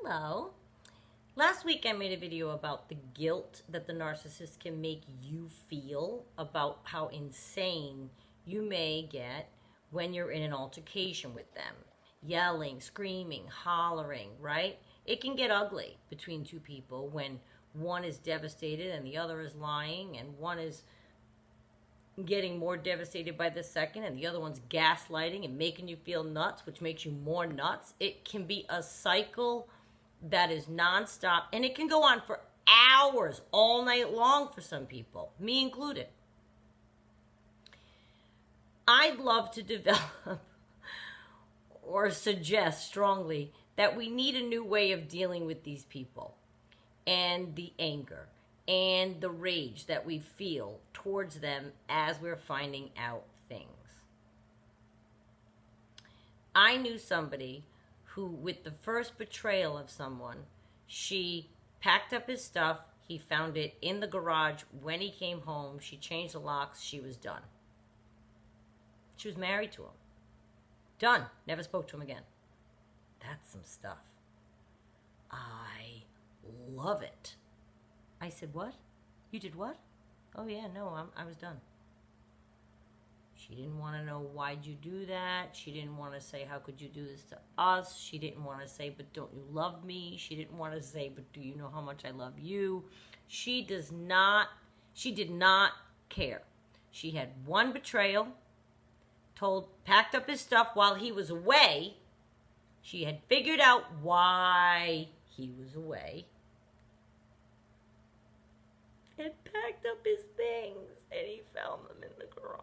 Hello. Last week I made a video about the guilt that the narcissist can make you feel about how insane you may get when you're in an altercation with them. Yelling, screaming, hollering, right? It can get ugly between two people when one is devastated and the other is lying, and one is getting more devastated by the second and the other one's gaslighting and making you feel nuts, which makes you more nuts. It can be a cycle that is nonstop, and it can go on for hours, all night long for some people, me included. I'd love to develop or suggest strongly that we need a new way of dealing with these people and the anger and the rage that we feel towards them as we're finding out things. I knew somebody who, with the first betrayal of someone, she packed up his stuff. He found it in the garage. When he came home, she changed the locks. She was done. She was married to him. Done. Never spoke to him again. That's some stuff. I love it. I said, what? You did what? Oh, yeah, no, I was done. She didn't want to know, why'd you do that? She didn't want to say, how could you do this to us? She didn't want to say, but don't you love me? She didn't want to say, but do you know how much I love you? She did not care. She had one betrayal, packed up his stuff while he was away. She had figured out why he was away, and packed up his things, and he found them in the garage.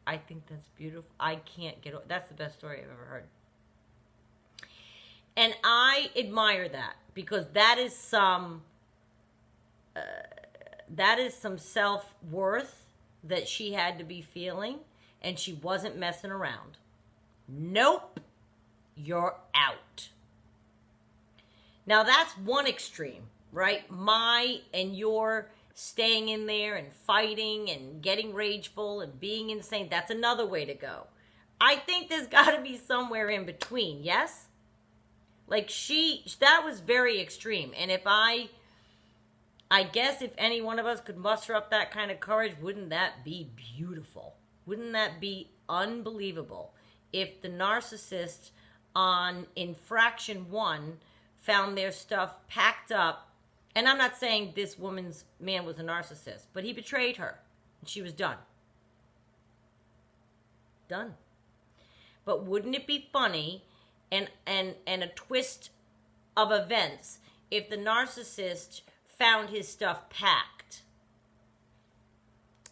I think that's beautiful. I can't get over. That's the best story I've ever heard. And I admire that, because that is some self-worth that she had to be feeling, and she wasn't messing around. Nope. You're out. Now that's one extreme, right? My and your staying in there and fighting and getting rageful and being insane. That's another way to go. I think there's got to be somewhere in between, yes? Like that was very extreme. And if I guess if any one of us could muster up that kind of courage, wouldn't that be beautiful? Wouldn't that be unbelievable? If the narcissist on infraction 1 found their stuff packed up. And I'm not saying this woman's man was a narcissist, but he betrayed her, and she was done. Done. But wouldn't it be funny and a twist of events if the narcissist found his stuff packed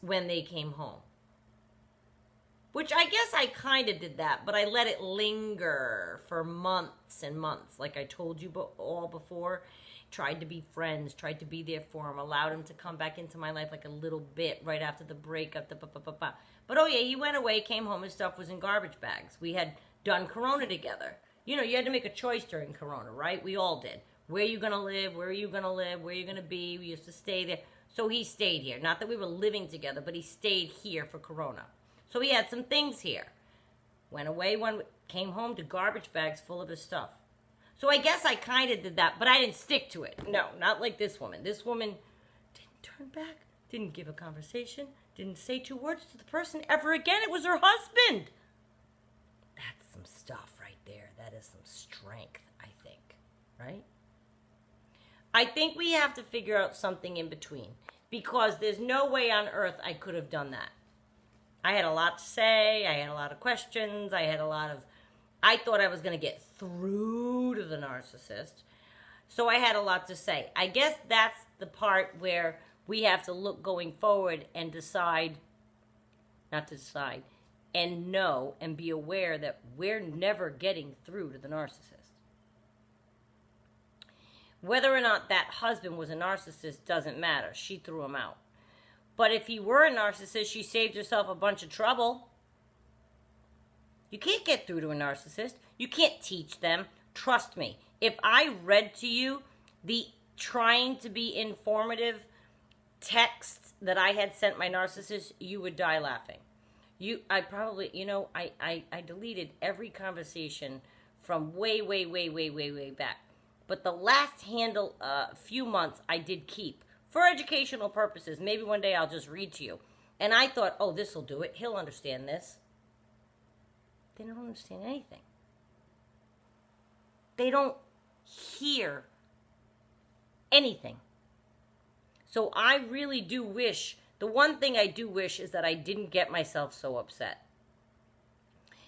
when they came home? Which I guess I kind of did that, but I let it linger for months and months, like I told you all before. Tried to be friends, tried to be there for him, allowed him to come back into my life like a little bit right after the breakup. But oh yeah, he went away, came home, his stuff was in garbage bags. We had done Corona together. You know, you had to make a choice during Corona, right? We all did. Where are you going to live? Where are you going to live? Where are you going to be? We used to stay there. So he stayed here. Not that we were living together, but he stayed here for Corona. So he had some things here. Went away, came home to garbage bags full of his stuff. So I guess I kind of did that, but I didn't stick to it. No, not like this woman. This woman didn't turn back, didn't give a conversation, didn't say 2 words to the person ever again. It was her husband. That's some stuff right there. That is some strength, I think, right? I think we have to figure out something in between, because there's no way on earth I could have done that. I had a lot to say. I had a lot of questions. I thought I was going to get through to the narcissist. So I had a lot to say. I guess that's the part where we have to look going forward and and know and be aware that we're never getting through to the narcissist. Whether or not that husband was a narcissist doesn't matter. She threw him out. But if he were a narcissist, she saved herself a bunch of trouble. You can't get through to a narcissist. You can't teach them. Trust me. If I read to you the trying to be informative texts that I had sent my narcissist, you would die laughing. I deleted every conversation from way back. But the last few months I did keep for educational purposes. Maybe one day I'll just read to you. And I thought, oh, this will do it. He'll understand this. They don't understand anything. They don't hear anything. So I really do wish, the one thing I do wish is that I didn't get myself so upset.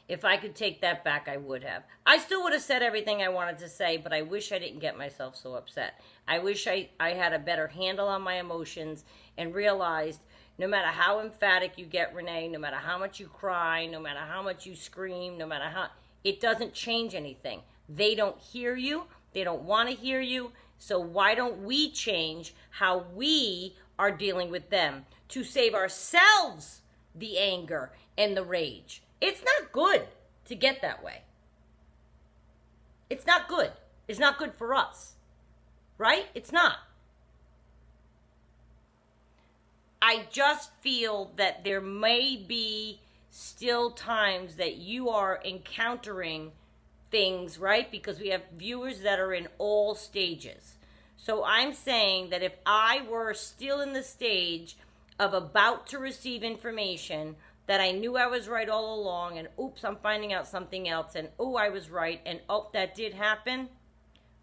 If I could take that back, I would have. I still would have said everything I wanted to say, but I wish I didn't get myself so upset. I wish I had a better handle on my emotions and realized no matter how emphatic you get, Renee, no matter how much you cry, no matter how much you scream, no matter how, it doesn't change anything. They don't hear you. They don't want to hear you. So why don't we change how we are dealing with them to save ourselves the anger and the rage? It's not good to get that way. It's not good. It's not good for us. Right? It's not. I just feel that there may be still times that you are encountering things, right? Because we have viewers that are in all stages. So I'm saying that if I were still in the stage of about to receive information that I knew I was right all along, and oops, I'm finding out something else, and oh, I was right, and oh, that did happen,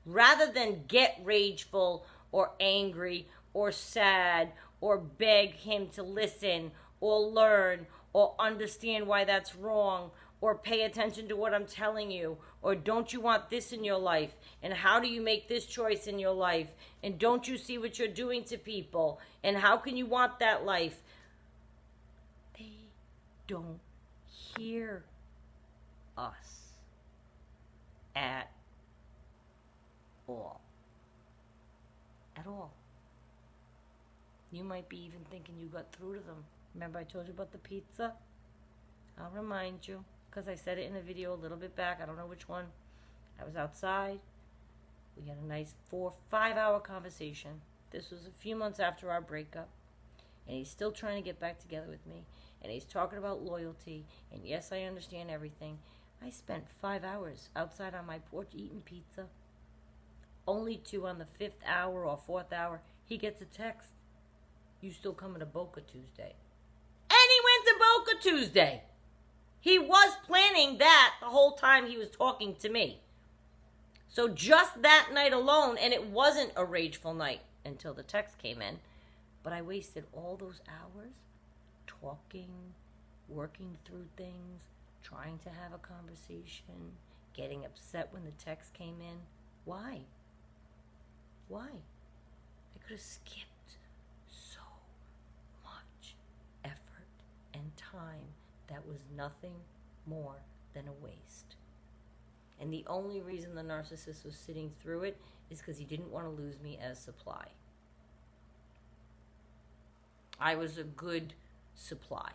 rather than get rageful or angry or sad or beg him to listen or learn or understand why that's wrong or pay attention to what I'm telling you, or don't you want this in your life, and how do you make this choice in your life, and don't you see what you're doing to people, and how can you want that life? They don't hear us at all. At all. You might be even thinking you got through to them. Remember I told you about the pizza? I'll remind you, because I said it in a video a little bit back. I don't know which one. I was outside. We had a nice 4-5 hour conversation. This was a few months after our breakup. And he's still trying to get back together with me. And he's talking about loyalty. And yes, I understand everything. I spent 5 hours outside on my porch eating pizza. Only to on the 5th hour or 4th hour, he gets a text. You still coming to Boca Tuesday? And he went to Boca Tuesday. He was planning that the whole time he was talking to me. So just that night alone, and it wasn't a rageful night until the text came in, but I wasted all those hours talking, working through things, trying to have a conversation, getting upset when the text came in. Why? Why? I could have skipped so much effort and time that was nothing more than a waste. And the only reason the narcissist was sitting through it is because he didn't want to lose me as supply. I was a good supply.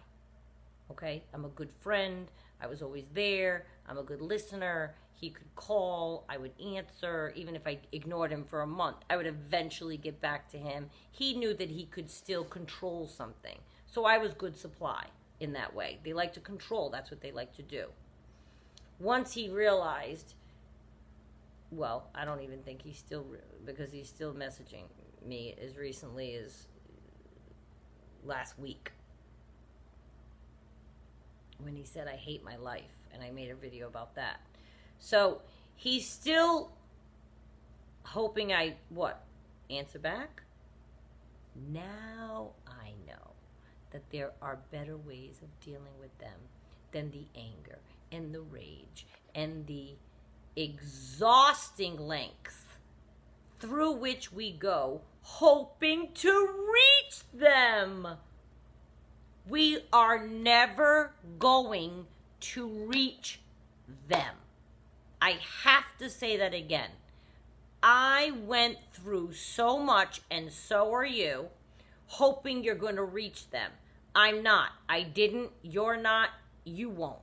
Okay? I'm a good friend. I was always there. I'm a good listener. He could call. I would answer. Even if I ignored him for a month, I would eventually get back to him. He knew that he could still control something. So I was good supply in that way. They like to control. That's what they like to do. Once he realized, well, I don't even think he's still, because he's still messaging me as recently as last week when he said, I hate my life. And I made a video about that. So he's still hoping I, answer back? Now I know that there are better ways of dealing with them than the anger and the rage and the exhausting lengths through which we go hoping to reach them. We are never going to reach them. I have to say that again. I went through so much, and so are you, hoping you're going to reach them. I'm not. I didn't. You're not. You won't.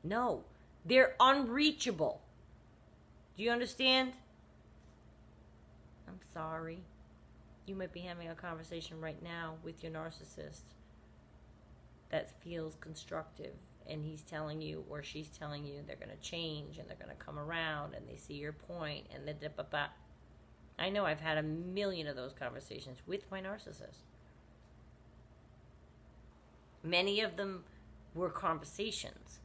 No. They're unreachable. Do you understand? I'm sorry. You might be having a conversation right now with your narcissist that feels constructive and he's telling you or she's telling you they're going to change and they're going to come around and they see your point and I know I've had a million of those conversations with my narcissist. Many of them were conversations,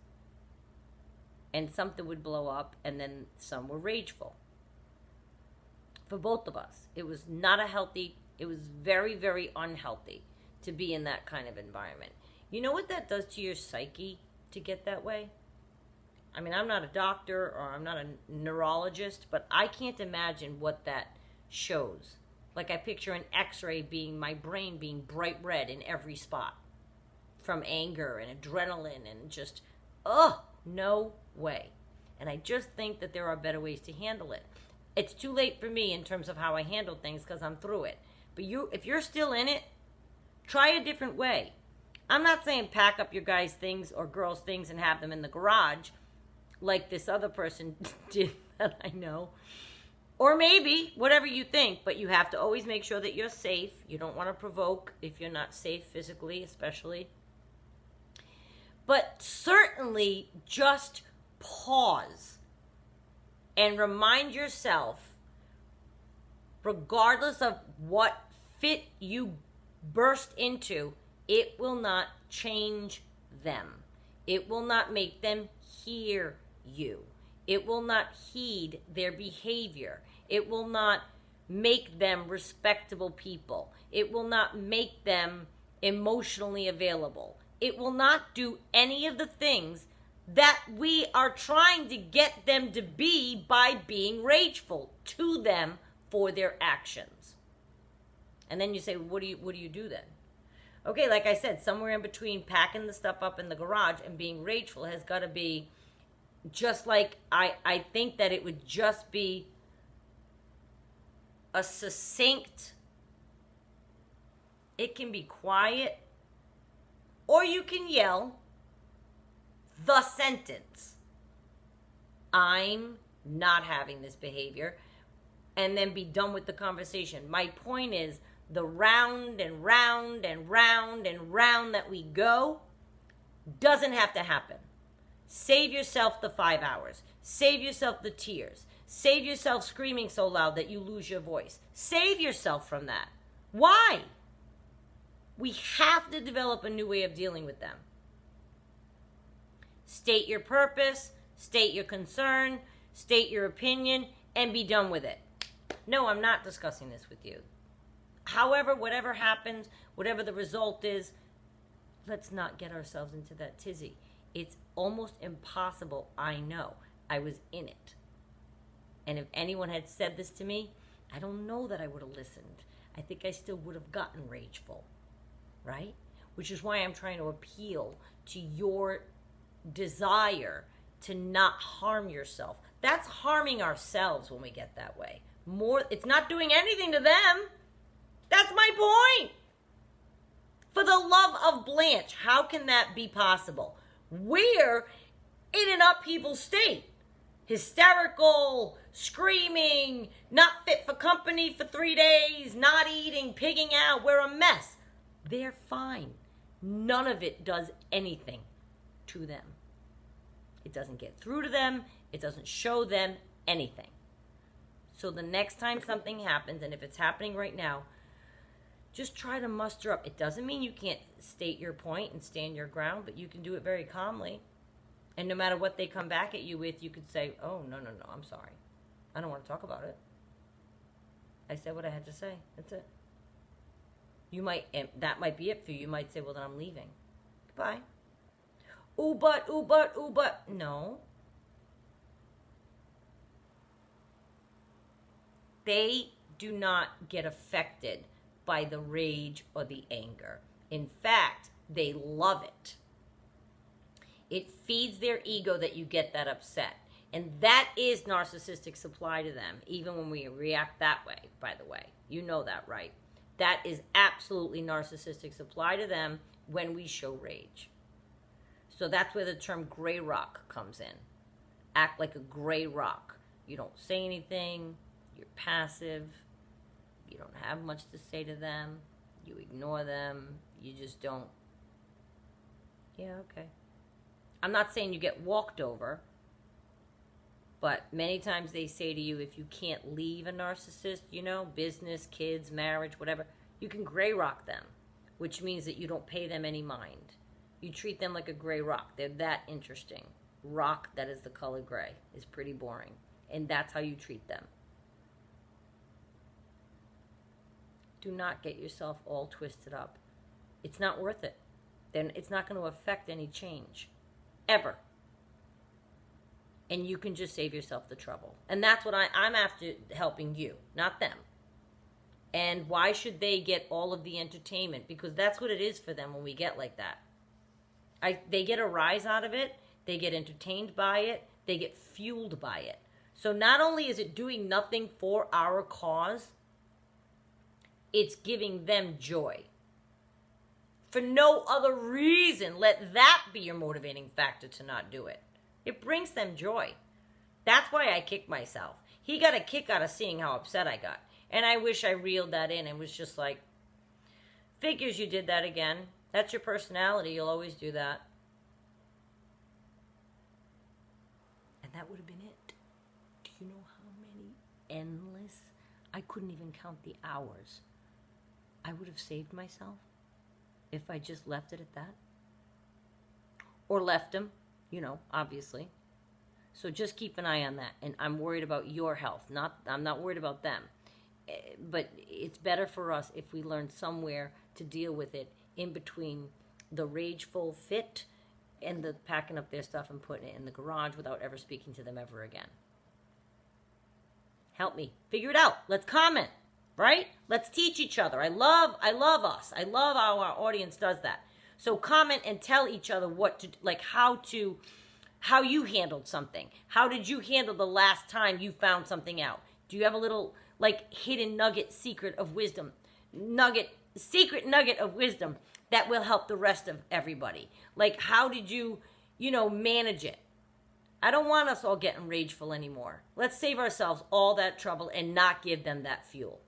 and something would blow up, and then some were rageful. For both of us, it was very, very unhealthy to be in that kind of environment. You know what that does to your psyche to get that way? I mean, I'm not a doctor or I'm not a neurologist, but I can't imagine what that shows. Like, I picture an x-ray being my brain being bright red in every spot from anger and adrenaline and just, no way. And I just think that there are better ways to handle it. It's too late for me in terms of how I handle things because I'm through it. But if you're still in it, try a different way. I'm not saying pack up your guys' things or girls' things and have them in the garage like this other person did that I know. Or maybe, whatever you think, but you have to always make sure that you're safe. You don't want to provoke if you're not safe physically, especially. But certainly just pause and remind yourself, regardless of what fit you burst into, it will not change them. It will not make them hear you. It will not heed their behavior. It will not make them respectable people. It will not make them emotionally available. It will not do any of the things that we are trying to get them to be by being rageful to them for their actions. And then you say, what do you do then? Okay, like I said, somewhere in between packing the stuff up in the garage and being rageful has got to be just like, I think that it would just be a succinct, it can be quiet, or you can yell the sentence, I'm not having this behavior, and then be done with the conversation. My point is, the round and round and round and round that we go doesn't have to happen. Save yourself the 5 hours. Save yourself the tears. Save yourself screaming so loud that you lose your voice. Save yourself from that. Why? We have to develop a new way of dealing with them. State your purpose, state your concern, state your opinion, and be done with it. No, I'm not discussing this with you. However, whatever happens, whatever the result is, let's not get ourselves into that tizzy. It's almost impossible, I know. I was in it. And if anyone had said this to me, I don't know that I would have listened. I think I still would have gotten rageful, right? Which is why I'm trying to appeal to your desire to not harm yourself. That's harming ourselves when we get that way. It's not doing anything to them. That's my point. For the love of Blanche, how can that be possible? We're in an upheaval state. Hysterical, screaming, not fit for company for 3 days, not eating, pigging out. We're a mess. They're fine. None of it does anything to them. It doesn't get through to them. It doesn't show them anything. So the next time something happens, and if it's happening right now, just try to muster up. It doesn't mean you can't state your point and stand your ground, but you can do it very calmly. And no matter what they come back at you with, you could say, oh, no, I'm sorry. I don't want to talk about it. I said what I had to say. That's it. That might be it for you. You might say, well, then I'm leaving. Goodbye. Ooh, but. No. They do not get affected by the rage or the anger. In fact, they love it. It feeds their ego that you get that upset. And that is narcissistic supply to them, even when we react that way, by the way. You know that, right? That is absolutely narcissistic supply to them when we show rage. So that's where the term gray rock comes in. Act like a gray rock. You don't say anything. You're passive. You don't have much to say to them. You ignore them. You just don't. Yeah, okay. I'm not saying you get walked over, but many times they say to you, if you can't leave a narcissist, business, kids, marriage, whatever, you can gray rock them, which means that you don't pay them any mind. You treat them like a gray rock. They're that interesting. Rock that is the color gray is pretty boring. And that's how you treat them. Do not get yourself all twisted up. It's not worth it. Then it's not going to affect any change. Ever. And you can just save yourself the trouble. And that's what I'm after, helping you, not them. And why should they get all of the entertainment? Because that's what it is for them when we get like that. They get a rise out of it. They get entertained by it. They get fueled by it. So not only is it doing nothing for our cause, it's giving them joy. For no other reason, let that be your motivating factor to not do it. It brings them joy. That's why I kick myself. He got a kick out of seeing how upset I got. And I wish I reeled that in and was just like, figures you did that again. That's your personality. You'll always do that. And that would have been it. Do you know how many endless? I couldn't even count the hours. I would have saved myself if I just left it at that. Or left him, obviously. So just keep an eye on that. And I'm worried about your health. I'm not worried about them. But it's better for us if we learn somewhere to deal with it in between the rageful fit and the packing up their stuff and putting it in the garage without ever speaking to them ever again. Help me. Figure it out. Let's comment, right? Let's teach each other. I love us. I love how our audience does that. So comment and tell each other how you handled something. How did you handle the last time you found something out? Do you have a little hidden secret of wisdom that will help the rest of everybody? How did you, manage it? I don't want us all getting rageful anymore. Let's save ourselves all that trouble and not give them that fuel.